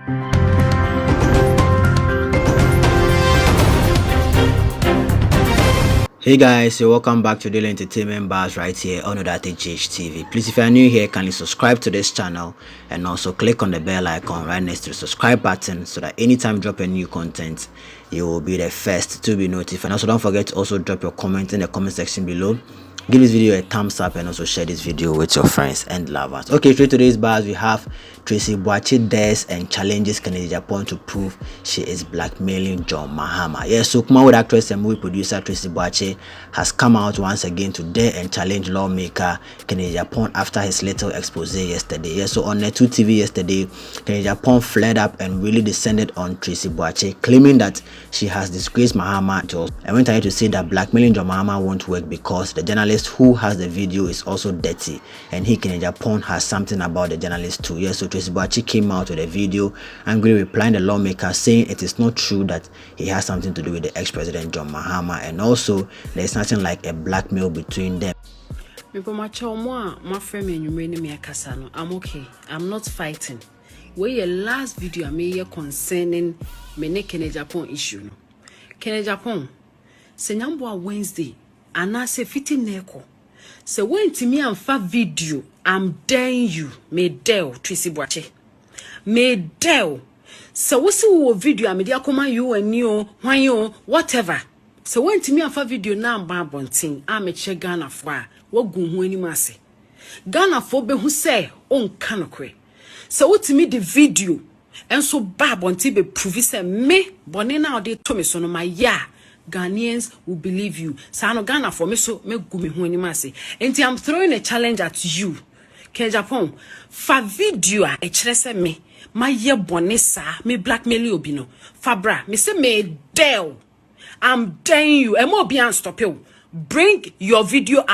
Hey guys, so welcome back to Daily Entertainment Bars right here on GH TV. Please, if you are new here, kindly subscribe to this channel and also click on the bell icon right next to the subscribe button so that anytime I drop a new content, you will be the first to be notified. And also don't forget to also drop your comment in the comment section below. Give this video a thumbs up and also share this video with your friends and lovers. Okay, straight to today's bars, we have Tracey Boakye dares and challenges Agyapong to prove she is blackmailing John Mahama. Yes, so Kumawood actress and movie producer Tracey Boakye has come out once again to dare and challenge lawmaker Agyapong after his little expose yesterday. Yes, so on Net2 TV yesterday, Agyapong flared up and really descended on Tracey Boakye, claiming that she has disgraced Mahama and went ahead to say that blackmailing John Mahama won't work because the journalist who has the video is also dirty and Agyapong has something about the journalist too. Yes, so Tracey Boakye came out with a video angrily replying the lawmaker, saying it is not true that he has something to do with the ex-president John Mahama, and also there's nothing like a blackmail between them. I'm okay. I'm not fighting. Where your last video I made concerning me Agyapong issue. Agyapong, Senyambwa Wednesday. And I say fitting neko. So when to me and fa video, I'm daring you, me dell Tracey Boakye. Me dell. So what's the video I made you and you, when you, whatever. So when to me and fa video now babonting, I'm a che Ghana for what go when mase. Ghana for be who say on canokwe. So what to me the video and so babonti be prove say me bonina de to me so no my ya. Ghanaians will believe you. Sano Ghana for me so me gumi huni masi. Enti I'm throwing a challenge at you. Agyapong, fa video a chrese me. My ye bonesa me blackmail obino. Fabra, me say me dell. I'm daring you. Emo be stop you. Bring your video